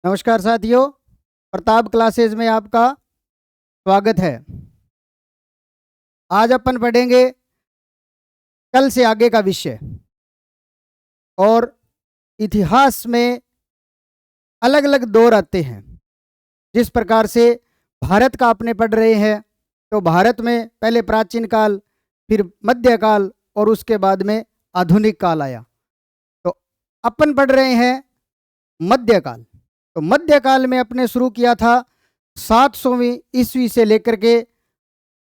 नमस्कार साथियों, प्रताप क्लासेस में आपका स्वागत है। आज अपन पढ़ेंगे कल से आगे का विषय। और इतिहास में अलग अलग दौर आते हैं। जिस प्रकार से भारत का अपने पढ़ रहे हैं, तो भारत में पहले प्राचीन काल, फिर मध्यकाल और उसके बाद में आधुनिक काल आया। तो अपन पढ़ रहे हैं मध्यकाल। तो मध्यकाल में अपने शुरू किया था 700वीं ईस्वी से लेकर के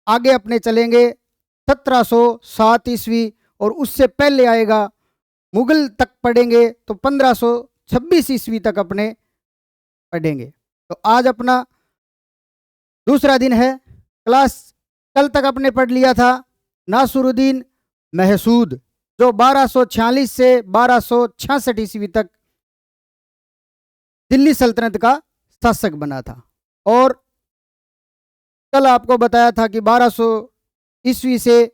आगे अपने चलेंगे 1707 ईस्वी, और उससे पहले आएगा मुगल तक पढ़ेंगे तो 1526 ईस्वी तक अपने पढ़ेंगे। तो आज अपना दूसरा दिन है क्लास। कल तक अपने पढ़ लिया था नासरुद्दीन महसूद, जो 1246 से 1266 ईस्वी तक दिल्ली सल्तनत का शासक बना था। और कल आपको बताया था कि 1200 ईस्वी से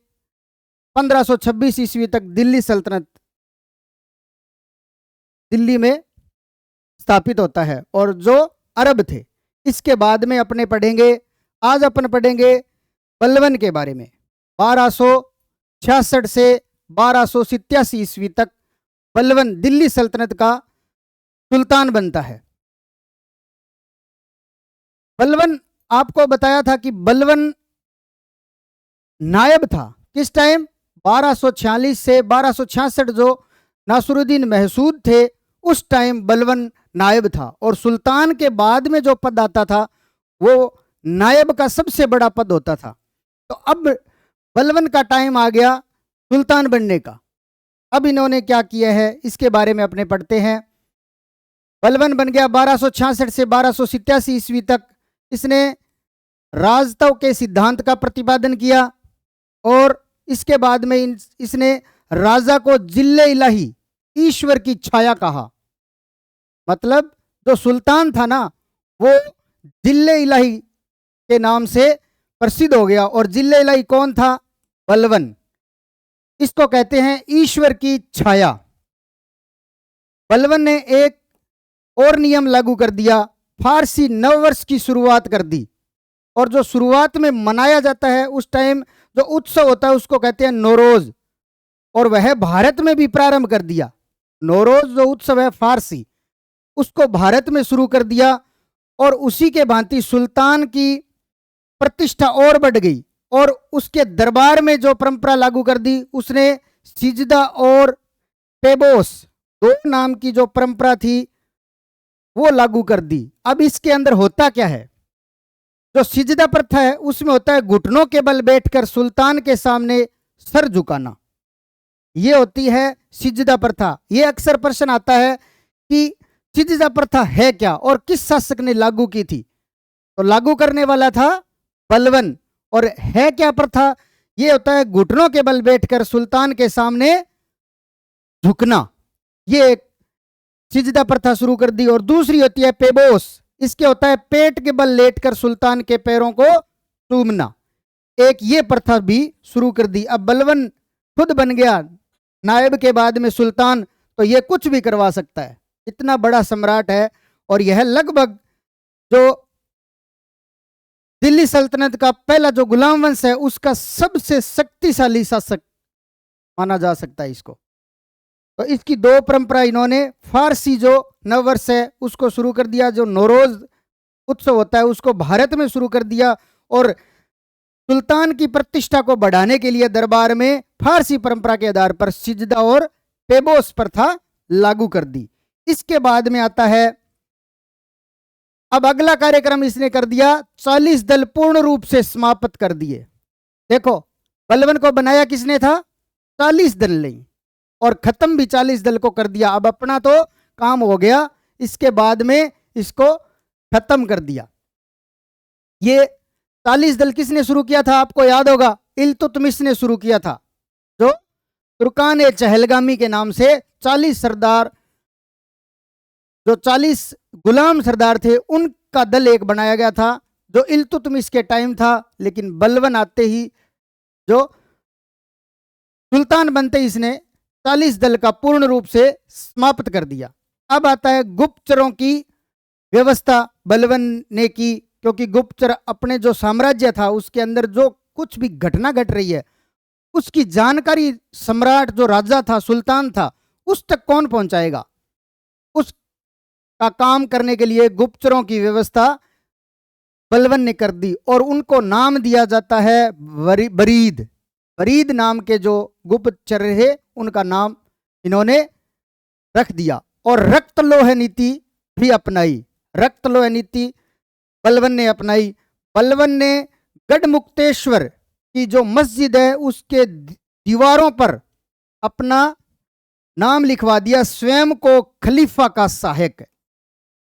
1526 ईस्वी तक दिल्ली सल्तनत दिल्ली में स्थापित होता है, और जो अरब थे। इसके बाद में अपने पढ़ेंगे, आज अपन पढ़ेंगे बलबन के बारे में। 1266 से 1287 ईस्वी तक बलबन दिल्ली सल्तनत का सुल्तान बनता है। बलबन, आपको बताया था कि बलबन नायब था किस टाइम, 1246 से 1266 जो नासरुद्दीन महसूद थे उस टाइम बलबन नायब था। और सुल्तान के बाद में जो पद आता था वो नायब का सबसे बड़ा पद होता था। तो अब बलबन का टाइम आ गया सुल्तान बनने का। अब इन्होंने क्या किया है इसके बारे में अपने पढ़ते हैं। बलबन बन गया 1266 से 1287 ईस्वी तक। इसने राजतव के सिद्धांत का प्रतिपादन किया, और इसके बाद में इसने राजा को जिल्ले इलाही, ईश्वर की छाया कहा। मतलब जो सुल्तान था ना, वो जिल्ले इलाही के नाम से प्रसिद्ध हो गया। और जिल्ले इलाही कौन था? बलबन। इसको कहते हैं ईश्वर की छाया। बलबन ने एक और नियम लागू कर दिया, फारसी नववर्ष की शुरुआत कर दी। और जो शुरुआत में मनाया जाता है उस टाइम जो उत्सव होता है उसको कहते हैं नौरोज, और वह भारत में भी प्रारंभ कर दिया। नौरोज जो उत्सव है फारसी, उसको भारत में शुरू कर दिया। और उसी के भांति सुल्तान की प्रतिष्ठा और बढ़ गई, और उसके दरबार में जो परंपरा लागू कर दी उसने सिजदा और पेबोस, दो नाम की जो परंपरा थी वो लागू कर दी। अब इसके अंदर होता क्या है? जो सिजदा प्रथा है उसमें होता है घुटनों के बल बैठकर सुल्तान के सामने सर झुकाना। ये होती है सिजदा प्रथा। ये अक्सर प्रश्न आता है कि सिजदा प्रथा है क्या और किस शासक ने लागू की थी। तो लागू करने वाला था बलबन। और है क्या प्रथा? ये होता है घुटनों के बल बैठकर सुल्तान के सामने झुकना। ये एक सिजदा प्रथा शुरू कर दी। और दूसरी होती है पेबोस। इसके होता है पेट के बल लेटकर सुल्तान के पैरों को चूमना। एक ये प्रथा भी शुरू कर दी। अब बलबन खुद बन गया नायब के बाद में सुल्तान, तो ये कुछ भी करवा सकता है, इतना बड़ा सम्राट है। और यह लगभग जो दिल्ली सल्तनत का पहला जो गुलाम वंश है उसका सबसे शक्तिशाली शासक माना जा सकता है इसको। तो इसकी दो परंपरा इन्होंने, फारसी जो नववर्ष है उसको शुरू कर दिया, जो नौरोज उत्सव होता है उसको भारत में शुरू कर दिया। और सुल्तान की प्रतिष्ठा को बढ़ाने के लिए दरबार में फारसी परंपरा के आधार पर सिजदा और पेबोस प्रथा लागू कर दी। इसके बाद में आता है, अब अगला कार्यक्रम इसने कर दिया, 40 दल पूर्ण रूप से समाप्त कर दिए। देखो, बलबन को बनाया किसने था? 40 दल नहीं, और खत्म भी 40 दल को कर दिया। अब अपना तो काम हो गया, इसके बाद में इसको खत्म कर दिया। ये 40 दल किसने शुरू किया था? आपको याद होगा, इल्तुतमिश ने शुरू किया था, जो तुर्कान चहलगामी के नाम से 40 सरदार, जो 40 गुलाम सरदार थे उनका दल एक बनाया गया था, जो इल्तुतमिश के टाइम था। लेकिन बलबन आते ही, जो सुल्तान बनते ही, इसने 40 दल का पूर्ण रूप से समाप्त कर दिया। अब आता है गुप्तचरों की व्यवस्था बलवन ने की, क्योंकि गुप्तचर अपने जो साम्राज्य था उसके अंदर जो कुछ भी घटना घट रही है उसकी जानकारी सम्राट जो राजा था, सुल्तान था, उस तक कौन पहुंचाएगा। उसका काम करने के लिए गुप्तचरों की व्यवस्था बलवन ने कर दी और उनको नाम दिया जाता है बरीद। बरीद नाम के जो गुप्तचर है उनका नाम इन्होंने रख दिया। और रक्तलोह नीति भी अपनाई। रक्तलोह नीति बलवन ने अपनाई। बलवन ने गढ़मुक्तेश्वर की जो मस्जिद है उसके दीवारों पर अपना नाम लिखवा दिया, स्वयं को खलीफा का सहायक।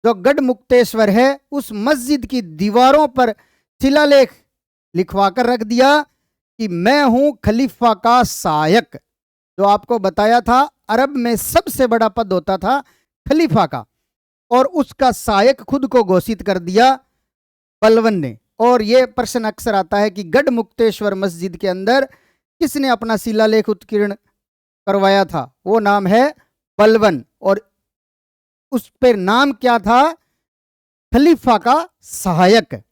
जो गढ़मुक्तेश्वर है उस मस्जिद की दीवारों पर शिलालेख लिखवा कर रख दिया कि मैं हूं खलीफा का सहायक। जो आपको बताया था अरब में सबसे बड़ा पद होता था खलीफा का, और उसका सहायक खुद को घोषित कर दिया बलवन ने। और यह प्रश्न अक्सर आता है कि गढ़मुक्तेश्वर मस्जिद के अंदर किसने अपना शिलालेख उत्कीर्ण करवाया था। वो नाम है बलवन, और उस पर नाम क्या था, खलीफा का सहायक।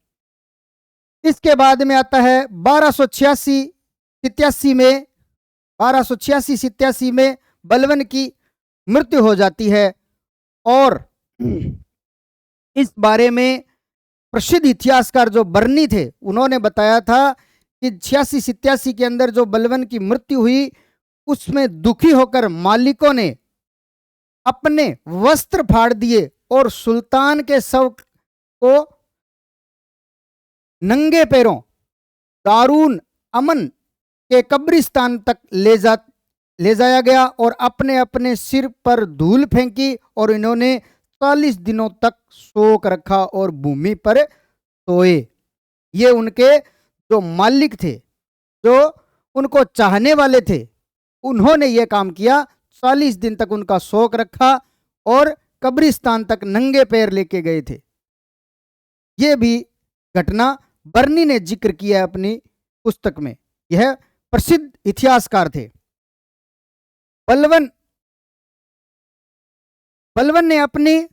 इसके बाद में आता है 1286-87 में, 1286-87 में बलवन की मृत्यु हो जाती है। और इस बारे में प्रसिद्ध इतिहासकार जो बर्नी थे उन्होंने बताया था कि 86-87 के अंदर जो बलवन की मृत्यु हुई उसमें दुखी होकर मालिकों ने अपने वस्त्र फाड़ दिए और सुल्तान के शव को नंगे पैरों दारून अमन के कब्रिस्तान तक ले जाया गया और अपने अपने सिर पर धूल फेंकी और इन्होंने 40 दिनों तक शोक रखा और भूमि पर सोए। ये उनके जो मालिक थे, जो उनको चाहने वाले थे, उन्होंने ये काम किया। 40 दिन तक उनका शोक रखा और कब्रिस्तान तक नंगे पैर लेके गए थे। ये भी घटना बर्नी ने जिक्र किया है अपनी पुस्तक में। यह प्रसिद्ध इतिहासकार थे। बलवन ने अपनी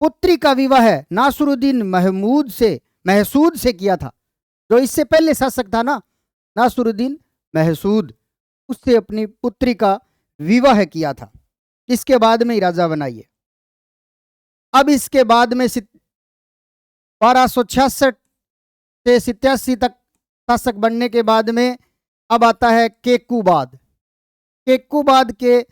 पुत्री का विवाह नासरुद्दीन महसूद से किया था। जो इससे पहले शासक था ना, नासरुद्दीन महसूद, उससे अपनी पुत्री का विवाह किया था। इसके बाद में ही राजा बनाइए। अब इसके बाद में 1266 से 87 तक शासक बनने के बाद में अब आता है केकूबाद। केकूबाद के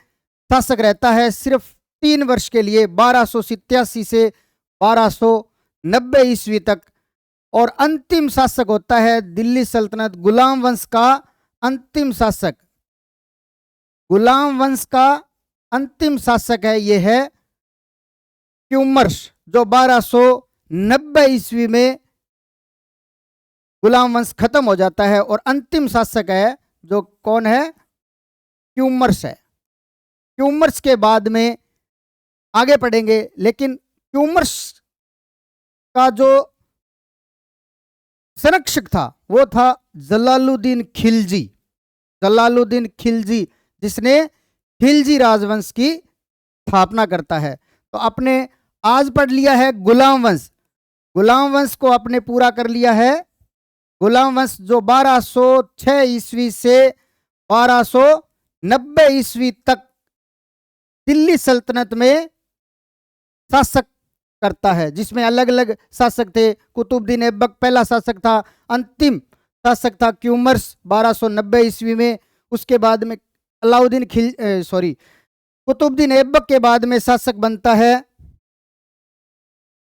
शासक रहता है सिर्फ 3 वर्ष के लिए, 1287 से 1290 ईस्वी तक। और अंतिम शासक होता है दिल्ली सल्तनत गुलाम वंश का अंतिम शासक। गुलाम वंश का अंतिम शासक है, यह है क्यूमर्स, जो 1290 ईस्वी में गुलाम वंश खत्म हो जाता है। और अंतिम शासक है जो कौन है, क्यूमर्स है। क्यूमर्स के बाद में आगे पढ़ेंगे, लेकिन क्यूमर्स का जो संरक्षक था वो था जलालुद्दीन खिलजी। जलालुद्दीन खिलजी, जिसने खिलजी राजवंश की स्थापना करता है। तो आपने आज पढ़ लिया है गुलाम वंश। गुलाम वंश को आपने पूरा कर लिया है। गुलाम वंश जो 1206 ईस्वी से 1290 ईस्वी तक दिल्ली सल्तनत में शासक करता है, जिसमें अलग अलग शासक थे। कुतुबुद्दीन ऐबक पहला शासक था, अंतिम शासक था क्यूमर्स 1290 ईस्वी में। उसके बाद में कुतुबुद्दीन ऐबक के बाद में शासक बनता है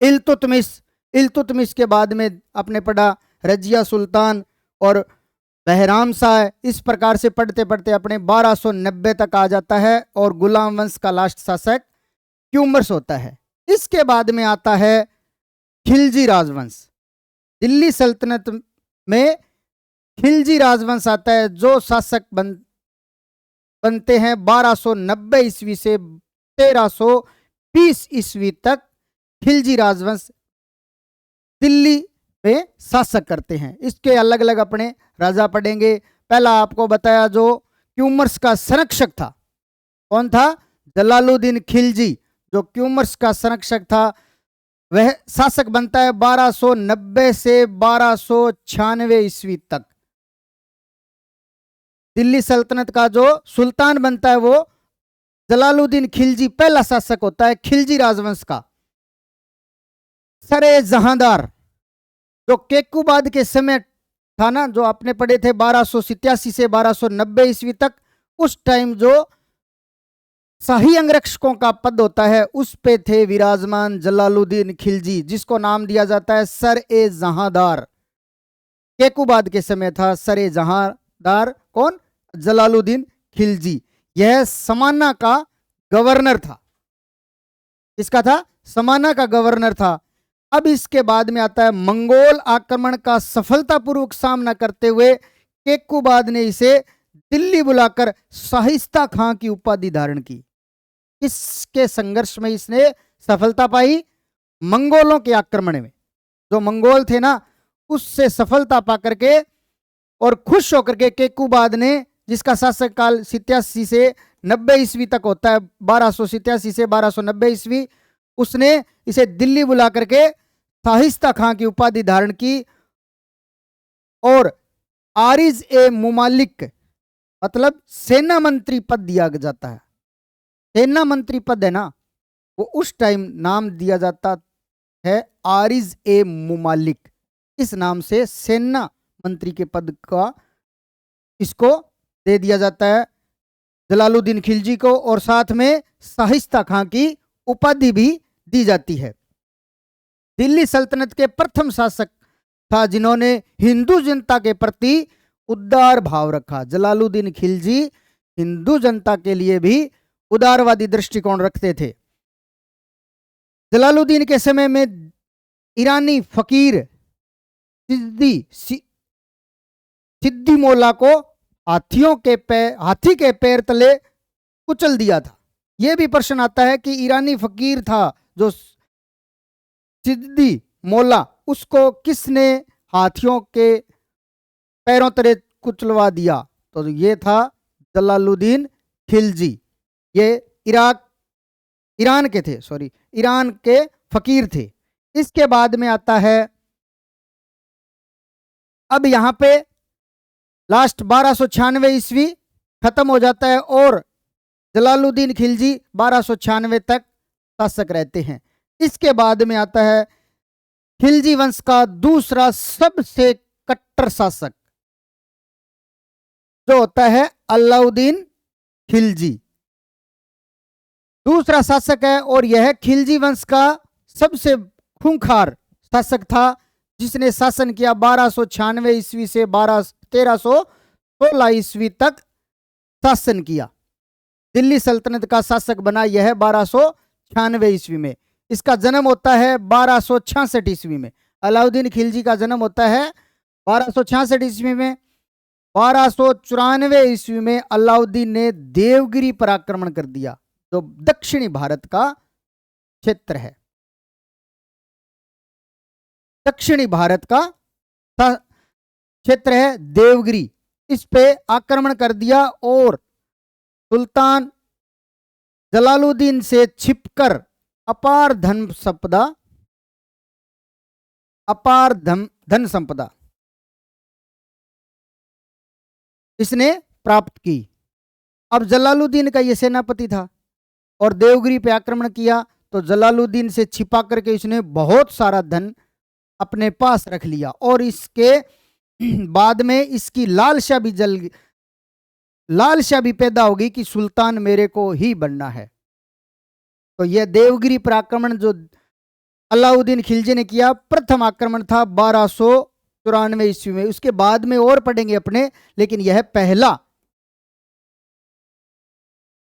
इल्तुतमिश। इल्तुतमिश के बाद में आपने पढ़ा रजिया सुल्तान और बहराम शाह। इस प्रकार से पढ़ते पढ़ते अपने 1290 तक आ जाता है और गुलाम वंश का लास्ट शासक क्यूमर्स होता है। इसके बाद में आता है खिलजी राजवंश। दिल्ली सल्तनत में खिलजी राजवंश आता है, जो शासक बनते हैं 1290 ईस्वी से 1320 ईस्वी तक। खिलजी राजवंश दिल्ली में शासक करते हैं। इसके अलग अलग अपने राजा पढ़ेंगे। पहला आपको बताया जो क्यूमर्स का संरक्षक था, कौन था, जलालुद्दीन खिलजी, जो क्यूमर्स का संरक्षक था, वह शासक बनता है 1290 से 1296 ईस्वी तक। दिल्ली सल्तनत का जो सुल्तान बनता है वो जलालुद्दीन खिलजी पहला शासक होता है, खिलजी राजवंश का। सरे जहांदार जो केकुबाद के समय था ना, जो आपने पढ़े थे 1287 से 1290 ईस्वी तक, उस टाइम जो शाही अंगरक्षकों का पद होता है उस पे थे विराजमान जलालुद्दीन खिलजी, जिसको नाम दिया जाता है सर ए जहांदार। केकुबाद के समय था सर ए जहांदार, कौन? जलालुद्दीन खिलजी। यह समाना का गवर्नर था। इसका था समाना का गवर्नर था। अब इसके बाद में आता है मंगोल आक्रमण का सफलतापूर्वक सामना करते हुए केकुबाद ने इसे दिल्ली बुलाकर शाहिस्ता खां की उपाधि धारण की। इसके संघर्ष में इसने सफलता पाई, मंगोलों के आक्रमण में। जो मंगोल थे ना, उससे सफलता पा करके और खुश होकर के केकुबाद ने, जिसका शासक काल 87 से 90 ईस्वी तक होता है, 1287 से 1290 ईस्वी, उसने इसे दिल्ली बुला करके शाहिस्ता खां की उपाधि धारण की और आरिज ए मुमालिक मतलब सेना मंत्री पद दिया जाता है। सेना मंत्री पद है ना, वो उस टाइम नाम दिया जाता है आरिज ए मुमालिक। इस नाम से सेना मंत्री के पद का इसको दे दिया जाता है जलालुद्दीन खिलजी को, और साथ में शाहिस्ता खां की उपाधि भी दी जाती है। दिल्ली सल्तनत के प्रथम शासक था जिन्होंने हिंदू जनता के प्रति उदार भाव रखा। जलालुद्दीन खिलजी हिंदू जनता के लिए भी उदारवादी दृष्टिकोण रखते थे। जलालुद्दीन के समय में ईरानी फकीर सिद्दी मौला को हाथी के पैर तले कुचल दिया था। यह भी प्रश्न आता है कि ईरानी फकीर था जो सिद्दी मौला, उसको किसने हाथियों के पैरों तले कुचलवा दिया? तो ये था जलालुद्दीन खिलजी। ये ईरान के फकीर थे। इसके बाद में आता है, अब यहां पे लास्ट 1296 ईस्वी खत्म हो जाता है और जलालुद्दीन खिलजी 1296 तक शासक रहते हैं। इसके बाद में आता है खिलजी वंश का दूसरा सबसे कट्टर शासक, जो होता है अलाउद्दीन खिलजी। दूसरा शासक है और यह खिलजी वंश का सबसे खूंखार शासक था, जिसने शासन किया 1296 ईस्वी से 1316 ईस्वी तक शासन किया। दिल्ली सल्तनत का शासक बना यह 1296 ईस्वी में। इसका जन्म होता है 1266 ईस्वी में। अलाउद्दीन खिलजी का जन्म होता है 1266 ईस्वी में। 1294 ईस्वी में अलाउद्दीन ने देवगिरी पर आक्रमण कर दिया, जो दक्षिणी भारत का क्षेत्र है। दक्षिणी भारत का क्षेत्र है देवगिरी, इस पे आक्रमण कर दिया और सुल्तान जलालुद्दीन से छिपकर अपार धन संपदा इसने प्राप्त की। अब जलालुद्दीन का यह सेनापति था और देवगिरी पे आक्रमण किया, तो जलालुद्दीन से छिपा करके इसने बहुत सारा धन अपने पास रख लिया और इसके बाद में इसकी लालसा भी पैदा होगी कि सुल्तान मेरे को ही बनना है। तो यह देवगिरी पर आक्रमण जो अलाउद्दीन खिलजी ने किया, प्रथम आक्रमण था 1294 ईस्वी में। उसके बाद में और पढ़ेंगे अपने, लेकिन यह पहला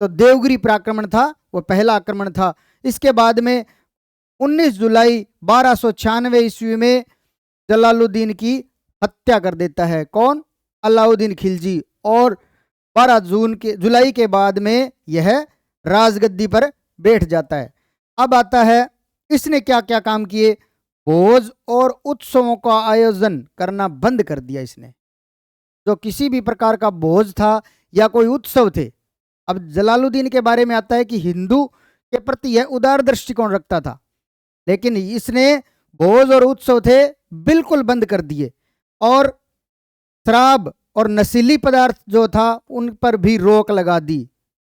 तो देवगिरी पर आक्रमण था, वो पहला आक्रमण था। इसके बाद में 19 जुलाई 1296 ईस्वी में जलालुद्दीन की हत्या कर देता है। कौन? अलाउद्दीन खिलजी। और 12 जुलाई के बाद में यह राजगद्दी पर बैठ जाता है। अब आता है इसने क्या क्या काम किए। भोज और उत्सवों का आयोजन करना बंद कर दिया इसने। जो किसी भी प्रकार का भोज था या कोई उत्सव थे, अब जलालुद्दीन के बारे में आता है कि हिंदू के प्रति यह उदार दृष्टिकोण रखता था, लेकिन इसने भोज और उत्सव थे बिल्कुल बंद कर दिए और शराब और नशीली पदार्थ जो था उन पर भी रोक लगा दी।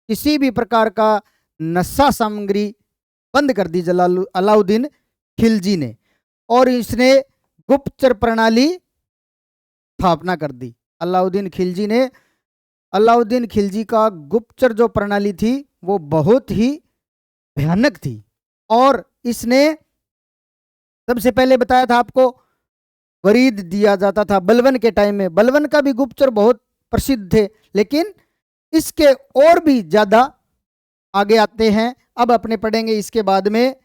किसी भी प्रकार का नशा सामग्री बंद कर दी अलाउद्दीन खिलजी ने, और इसने गुप्तचर प्रणाली स्थापना कर दी। अलाउद्दीन खिलजी का गुप्तचर जो प्रणाली थी वो बहुत ही भयानक थी। और इसने सबसे पहले बताया था आपको, वरीद दिया जाता था बलबन के टाइम में। बलबन का भी गुप्तचर बहुत प्रसिद्ध थे, लेकिन इसके और भी ज्यादा आगे आते हैं, अब अपने पढ़ेंगे इसके बाद में।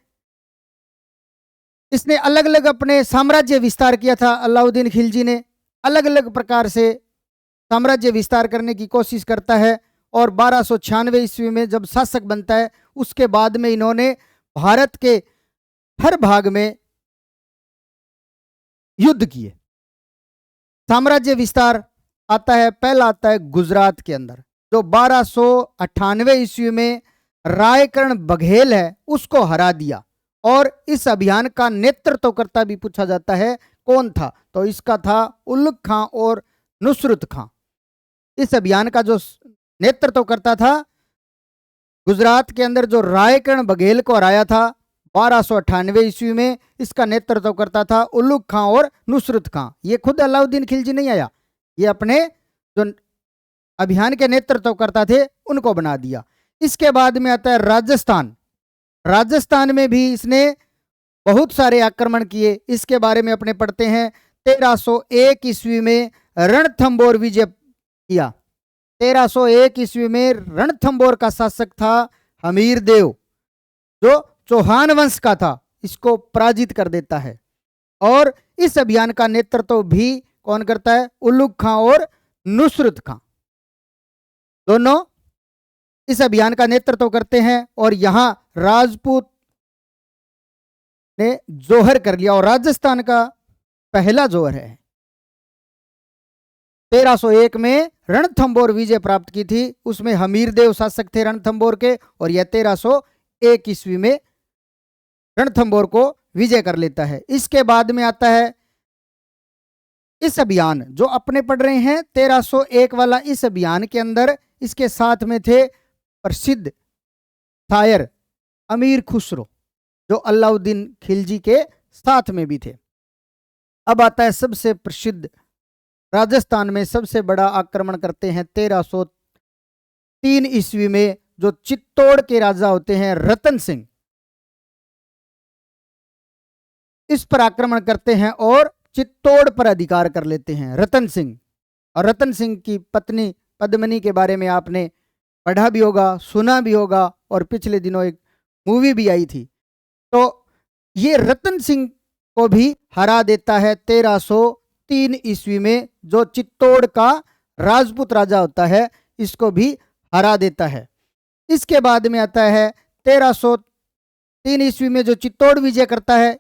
इसने अलग अलग अपने साम्राज्य विस्तार किया था। अलाउद्दीन खिलजी ने अलग अलग प्रकार से साम्राज्य विस्तार करने की कोशिश करता है, और 1296 ईस्वी में जब शासक बनता है उसके बाद में इन्होंने भारत के हर भाग में युद्ध किए। साम्राज्य विस्तार आता है, पहला आता है गुजरात के अंदर, जो 1298 ईस्वी में रायकर्ण बघेल है उसको हरा दिया। और इस अभियान का नेतृत्व करता भी पूछा जाता है कौन था, तो इसका था उल्लुग खां और नुसरत खां। इस अभियान का जो नेतृत्व करता था गुजरात के अंदर, जो रायकर्ण बघेल को हराया था 1298 ईस्वी में, इसका नेतृत्व करता था उल्लुग खां और नुसरत खां। ये खुद अलाउद्दीन खिलजी नहीं आया, ये अपने जो अभियान के नेतृत्व करता थे उनको बना दिया। इसके बाद में आता है राजस्थान। राजस्थान में भी इसने बहुत सारे आक्रमण किए, इसके बारे में अपने पढ़ते हैं। 1301 ईस्वी में रणथंबोर विजय किया। 1301 ईस्वी में रणथंबोर का शासक था हमीर देव, जो चौहान वंश का था, इसको पराजित कर देता है। और इस अभियान का नेतृत्व भी कौन करता है? उल्लुग खां और नुसरत खां, दोनों इस अभियान का नेतृत्व करते हैं। और यहां राजपूत ने जोहर कर लिया, और राजस्थान का पहला जोहर है। 1301 में रणथंबोर विजय प्राप्त की थी, उसमें हमीर देव शासक थे रणथंबोर के, और यह 1301 ईस्वी में रणथंबोर को विजय कर लेता है। इसके बाद में आता है इस अभियान जो अपने पढ़ रहे हैं 1301 वाला। इस अभियान के अंदर इसके साथ में थे प्रसिद्ध शायर अमीर खुसरो, जो अलाउद्दीन खिलजी के साथ में भी थे। अब आता है सबसे प्रसिद्ध, राजस्थान में सबसे बड़ा आक्रमण करते हैं 1303 ईस्वी में, जो चित्तौड़ के राजा होते हैं रतन सिंह, इस पर आक्रमण करते हैं और चित्तौड़ पर अधिकार कर लेते हैं रतन सिंह। और रतन सिंह की पत्नी पद्मिनी के बारे में आपने पढ़ा भी होगा, सुना भी होगा, और पिछले दिनों एक मूवी भी आई थी। तो ये रतन सिंह को भी हरा देता है 1303 ईस्वी में, जो चित्तौड़ का राजपूत राजा होता है, इसको भी हरा देता है। इसके बाद में आता है 1303 ईस्वी में जो चित्तौड़ विजय करता है,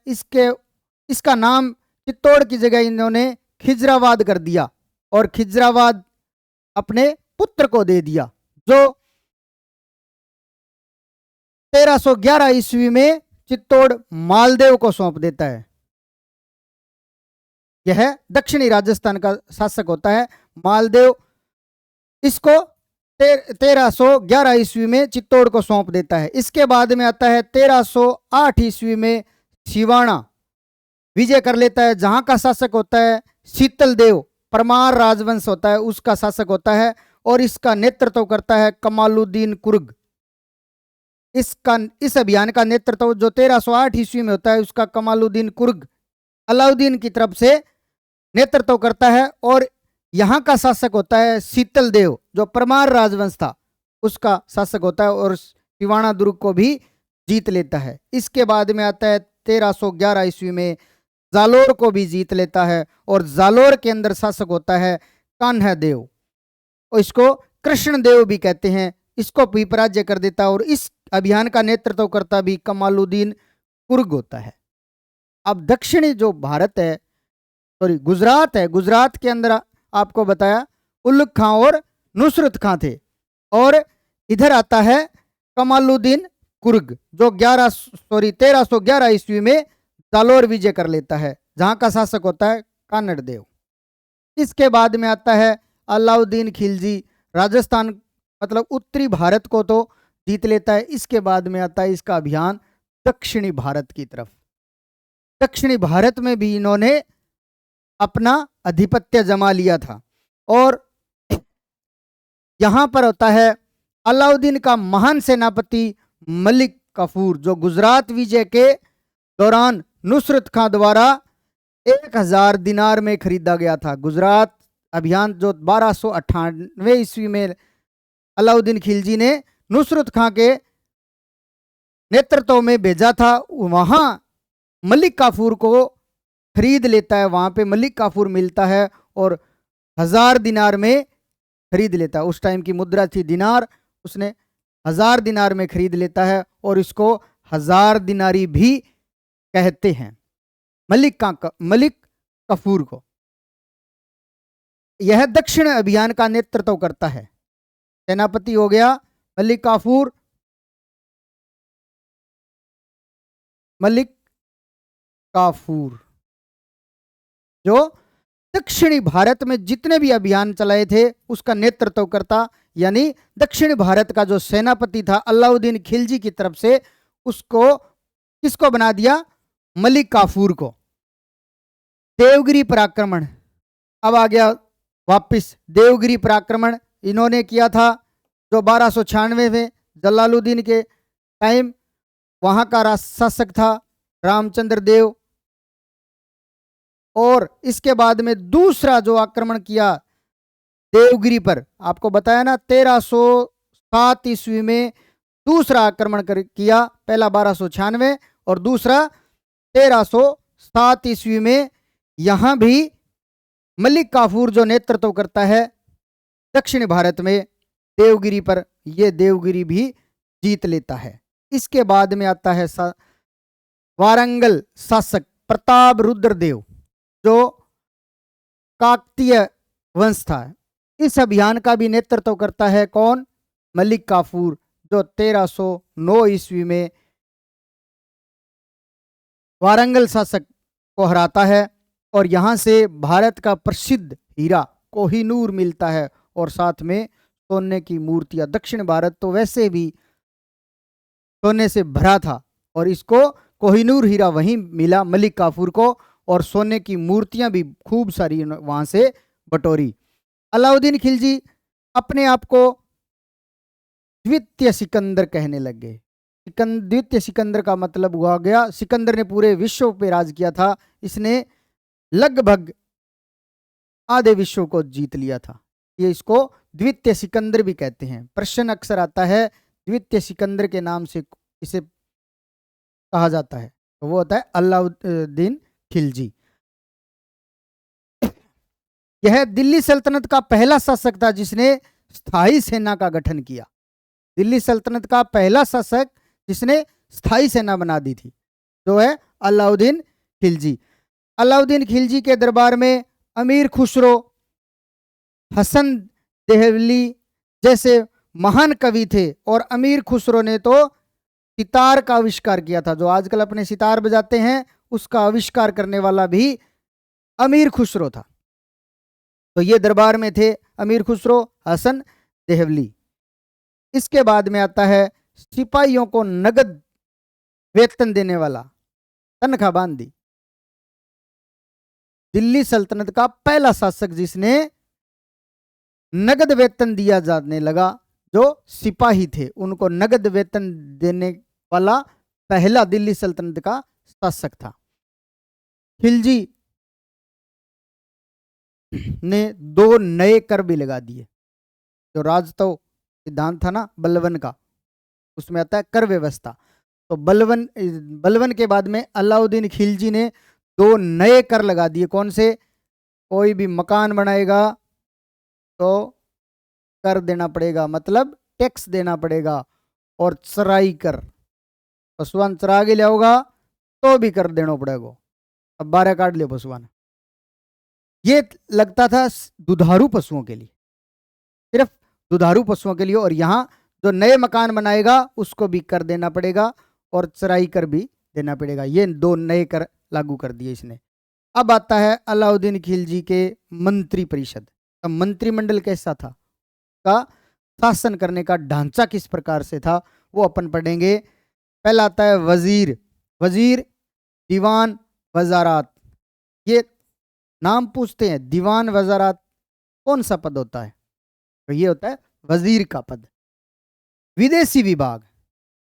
इसका नाम चित्तौड़ की जगह इन्होंने खिजराबाद कर दिया, और खिजराबाद अपने पुत्र को दे दिया, जो 1311 ईस्वी में चित्तौड़ मालदेव को सौंप देता है। यह दक्षिणी राजस्थान का शासक होता है मालदेव, इसको 1311 ईस्वी में चित्तौड़ को सौंप देता है। इसके बाद में आता है 1308 ईस्वी में सिवाना विजय कर लेता है, जहां का शासक होता है शीतल देव, परमार राजवंश होता है उसका शासक होता है, और इसका नेतृत्व करता है कमालुद्दीन कुर्ग। इस अभियान का नेतृत्व जो 1308 ईस्वी में होता है उसका कमालुद्दीन कुर्ग अलाउद्दीन की तरफ से नेतृत्व करता है, और यहाँ का शासक होता है शीतल देव, जो परमार राजवंश था उसका शासक होता है, और सिवाना दुर्ग को भी जीत लेता है। इसके बाद में आता है 1311 ईस्वी में जालोर को भी जीत लेता है, और जालोर के अंदर शासक होता है कान्हा देव, और इसको कृष्ण देव भी कहते हैं, इसको भी पराजय कर देता है। और इस अभियान का नेतृत्व करता भी कमालुद्दीन कुर्ग होता है। अब दक्षिणी जो भारत है, सॉरी गुजरात है, गुजरात के अंदर आपको बताया उल्लुग खां और नुसरत खां थे, और इधर आता है कमालुद्दीन कुर्ग, जो 1311 ईस्वी में जालोर विजय कर लेता है, जहां का शासक होता है कानड़ देव। इसके बाद में आता है अलाउद्दीन खिलजी, राजस्थान मतलब उत्तरी भारत को तो जीत लेता है। इसके बाद में आता है इसका अभियान दक्षिणी भारत की तरफ। दक्षिणी भारत में भी इन्होंने अपना आधिपत्य जमा लिया था, और यहां पर होता है अलाउद्दीन का महान सेनापति मलिक काफूर, जो गुजरात विजय के दौरान नुसरत खां द्वारा 1000 दिनार में खरीदा गया था। गुजरात अभियान जो 1298 ईस्वी में अलाउद्दीन खिलजी ने नुसरत खां के नेतृत्व में भेजा था, वहां मलिक काफूर को खरीद लेता है। वहां पे मलिक काफूर मिलता है और 1000 दिनार में खरीद लेता है। उस टाइम की मुद्रा थी दिनार, उसने 1000 दिनार में खरीद लेता है, और इसको 1000 दिनारी भी कहते हैं मलिक काफूर को। यह दक्षिण अभियान का नेतृत्व करता है। सेनापति हो गया मलिक काफूर, जो दक्षिणी भारत में जितने भी अभियान चलाए थे उसका नेतृत्व करता, यानी दक्षिण भारत का जो सेनापति था अलाउद्दीन खिलजी की तरफ से, उसको किसको बना दिया? मलिक काफूर को। देवगिरी पराक्रमण, अब आ गया वापिस देवगिरी पराक्रमण इन्होंने किया था, जो 1296 में जलालुद्दीन के टाइम वहां का शासक था रामचंद्र देव। और इसके बाद में दूसरा जो आक्रमण किया देवगिरी पर, आपको बताया ना 1307 ईस्वी में दूसरा आक्रमण किया, पहला 1296 और दूसरा 1307 ईस्वी में। यहां भी मलिक काफूर जो नेतृत्व करता है दक्षिण भारत में देवगिरी पर, यह देवगिरी भी जीत लेता है। इसके बाद में आता है वारंगल शासक प्रताप रुद्रदेव, जो काकतीय वंश था। इस अभियान का भी नेतृत्व करता है कौन? मलिक काफूर, जो 1309 ईस्वी में वारंगल शासक को हराता है, और यहां से भारत का प्रसिद्ध हीरा कोहिनूर मिलता है, और साथ में सोने की मूर्तियां। दक्षिण भारत तो वैसे भी सोने से भरा था, और इसको कोहिनूर हीरा वहीं मिला मलिक काफूर को, और सोने की मूर्तियां भी खूब सारी वहां से बटोरी। अलाउद्दीन खिलजी अपने आप को द्वितीय सिकंदर कहने लगे। द्वितीय सिकंदर का मतलब हुआ गया, सिकंदर ने पूरे विश्व पे राज किया था, इसने लगभग आधे विश्व को जीत लिया था। ये इसको द्वितीय सिकंदर भी कहते हैं। प्रश्न अक्सर आता है द्वितीय सिकंदर के नाम से इसे कहा जाता है, तो वो होता है अलाउद्दीन खिलजी। यह दिल्ली सल्तनत का पहला शासक था जिसने स्थायी सेना का गठन किया। दिल्ली सल्तनत का पहला शासक जिसने स्थायी सेना बना दी थी, जो है अलाउद्दीन खिलजी। अलाउद्दीन खिलजी के दरबार में अमीर खुसरो, हसन देहलवी जैसे महान कवि थे, और अमीर खुसरो ने तो सितार का आविष्कार किया था। जो आजकल अपने सितार बजाते हैं, उसका आविष्कार करने वाला भी अमीर खुसरो था। तो ये दरबार में थे अमीर खुसरो, हसन देहलवी। इसके बाद में आता है सिपाहियों को नगद वेतन देने वाला तनख्वाह बांदी। दिल्ली सल्तनत का पहला शासक जिसने नगद वेतन दिया जाने लगा, जो सिपाही थे उनको नगद वेतन देने वाला पहला दिल्ली सल्तनत का शासक था। खिलजी ने 2 नए कर भी लगा दिए। जो राजतव सिद्धांत था ना बलवन का, उसमें आता है कर व्यवस्था। तो बलवन के बाद में अलाउद्दीन खिलजी ने 2 नए कर लगा दिए। कौन से? कोई भी मकान बनाएगा तो कर देना पड़ेगा, मतलब टैक्स देना पड़ेगा। और चराई कर, पशुआन चरा के लियाओगा तो भी कर देना पड़ेगा। अब 12 काट लियो पशुआन। ये लगता था दुधारू पशुओं के लिए, सिर्फ दुधारू पशुओं के लिए। और यहाँ जो नए मकान बनाएगा उसको भी कर देना पड़ेगा और चराई कर भी देना पड़ेगा। ये 2 नए कर लागू कर दिए इसने। अब आता है अलाउद्दीन खिलजी के मंत्री परिषद। अब मंत्रिमंडल कैसा था, का शासन करने का ढांचा किस प्रकार से था, वो अपन पढ़ेंगे। पहला आता है वजीर। वजीर, दीवान, वजारात। ये नाम पूछते हैं, दीवान वजारात कौन सा पद होता है, तो ये होता है वजीर का पद। विदेशी विभाग,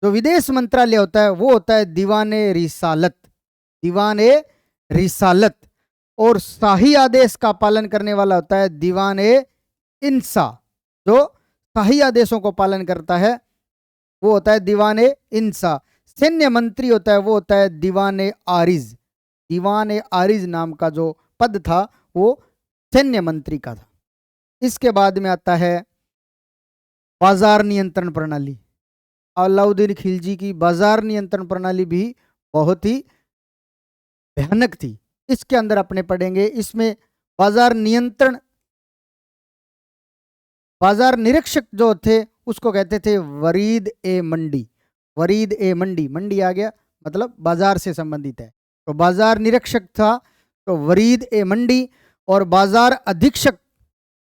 जो विदेश मंत्रालय होता है वो होता है दीवाने रिसालत। दीवाने रिसालत। और शाही आदेश का पालन करने वाला होता है दीवाने इंसा। जो शाही आदेशों को पालन करता है वो होता है दीवाने इंसा। सैन्य मंत्री होता है वो होता है दीवाने आरिज। दीवाने आरिज नाम का जो पद था वो सैन्य मंत्री का था। इसके बाद में आता है बाजार नियंत्रण प्रणाली। अलाउद्दीन खिलजी की बाजार नियंत्रण प्रणाली भी बहुत ही भयानक थी। इसके अंदर अपने पढ़ेंगे, इसमें बाजार नियंत्रण, बाजार निरीक्षक जो थे उसको कहते थे वरीद ए मंडी। वरीद ए मंडी, मंडी आ गया मतलब बाजार से संबंधित है, तो बाजार निरीक्षक था तो वरीद ए मंडी। और बाजार अधीक्षक,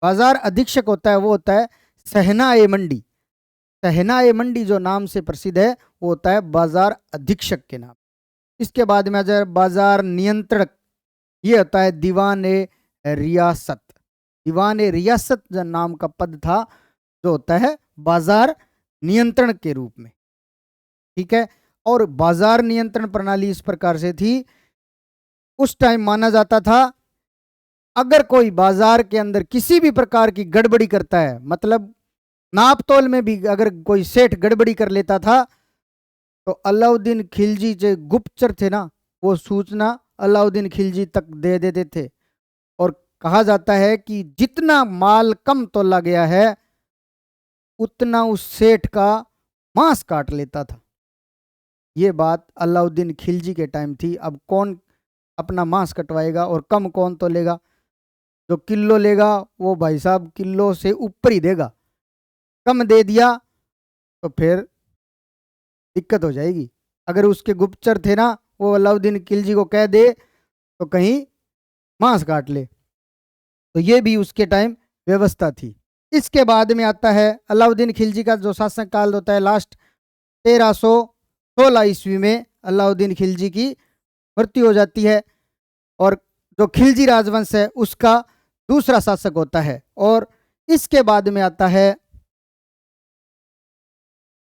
बाजार अधीक्षक होता है वो होता है सहना ए मंडी। सहना ए मंडी जो नाम से प्रसिद्ध है वो होता है बाजार अधीक्षक के नाम। इसके बाद में आ जाए बाजार नियंत्रक, ये होता है दीवान ए रियासत। दीवान ए रियासत जो नाम का पद था जो होता है बाजार नियंत्रण के रूप में। ठीक है। और बाजार नियंत्रण प्रणाली इस प्रकार से थी, उस टाइम माना जाता था अगर कोई बाजार के अंदर किसी भी प्रकार की गड़बड़ी करता है, मतलब नाप तोल में भी अगर कोई सेठ गड़बड़ी कर लेता था तो अलाउद्दीन खिलजी जो गुप्तचर थे ना, वो सूचना अलाउद्दीन खिलजी तक दे देते थे। और कहा जाता है कि जितना माल कम तोला गया है उतना उस सेठ का मांस काट लेता था। ये बात अलाउद्दीन खिलजी के टाइम थी। अब कौन अपना मांस कटवाएगा और कम कौन तोलेगा? जो किलो लेगा वो भाई साहब किलो से ऊपर ही देगा, कम दे दिया तो फिर दिक्कत हो जाएगी। अगर उसके गुप्तचर थे ना वो अलाउद्दीन खिलजी को कह दे तो कहीं मांस काट ले, तो ये भी उसके टाइम व्यवस्था थी। इसके बाद में आता है अलाउद्दीन खिलजी का जो शासन काल होता है लास्ट 1316 ईस्वी में अलाउद्दीन खिलजी की मृत्यु हो जाती है। और जो खिलजी राजवंश है उसका दूसरा शासक होता है। और इसके बाद में आता है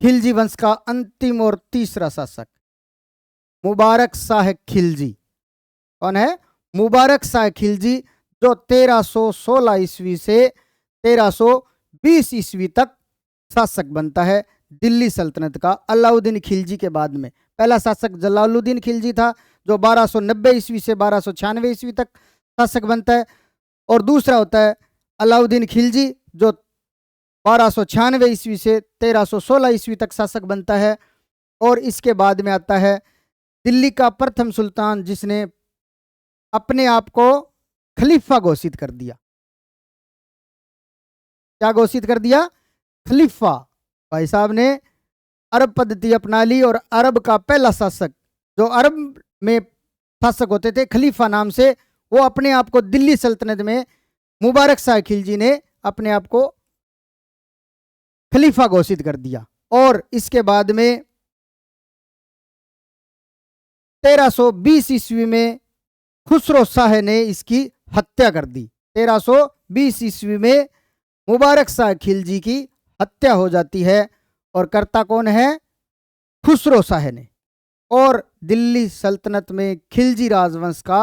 खिलजी वंश का अंतिम और तीसरा शासक मुबारक शाह खिलजी। कौन है? मुबारक शाह खिलजी, जो 1316 ईस्वी से 1320 ईस्वी तक शासक बनता है दिल्ली सल्तनत का अलाउद्दीन खिलजी के बाद में। पहला शासक जलालुद्दीन खिलजी था जो 1290 ईस्वी से 1296 ईस्वी तक शासक बनता है। और दूसरा होता है अलाउद्दीन खिलजी जो 1296 ईस्वी से 1316 ईस्वी तक शासक बनता है। और इसके बाद में आता है दिल्ली का प्रथम सुल्तान जिसने अपने आप को खलीफा घोषित कर दिया। क्या घोषित कर दिया? खलीफा। भाई साहब ने अरब पद्धति अपना ली और अरब का पहला शासक, जो अरब में शासक होते थे खलीफा नाम से, वो अपने आप को दिल्ली सल्तनत में मुबारक शाह खिलजी ने अपने आप को खलीफा घोषित कर दिया। और इसके बाद में 1320 ईस्वी में खुसरो शाह ने इसकी हत्या कर दी। 1320 ईस्वी में मुबारक शाह खिलजी की हत्या हो जाती है। और करता कौन है? खुसरो शाह ने। और दिल्ली सल्तनत में खिलजी राजवंश का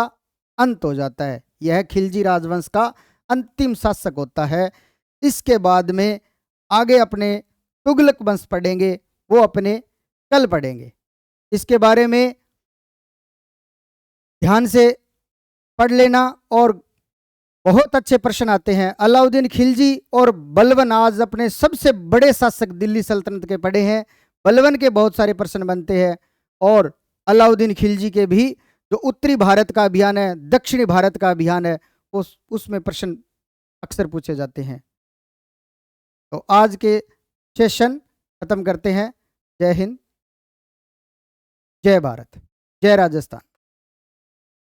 अंत हो जाता है। यह खिलजी राजवंश का अंतिम शासक होता है। इसके बाद में आगे अपने तुगलक वंश पढ़ेंगे, वो अपने कल पढ़ेंगे। इसके बारे में ध्यान से पढ़ लेना और बहुत अच्छे प्रश्न आते हैं। अलाउद्दीन खिलजी और बलबन आज अपने सबसे बड़े शासक दिल्ली सल्तनत के पढ़े हैं। बलबन के बहुत सारे प्रश्न बनते हैं और अलाउद्दीन खिलजी के भी, जो उत्तरी भारत का अभियान है, दक्षिणी भारत का अभियान है, उसमें प्रश्न अक्सर पूछे जाते हैं। तो आज के सेशन खत्म करते हैं। जय हिंद, जय भारत, जय राजस्थान।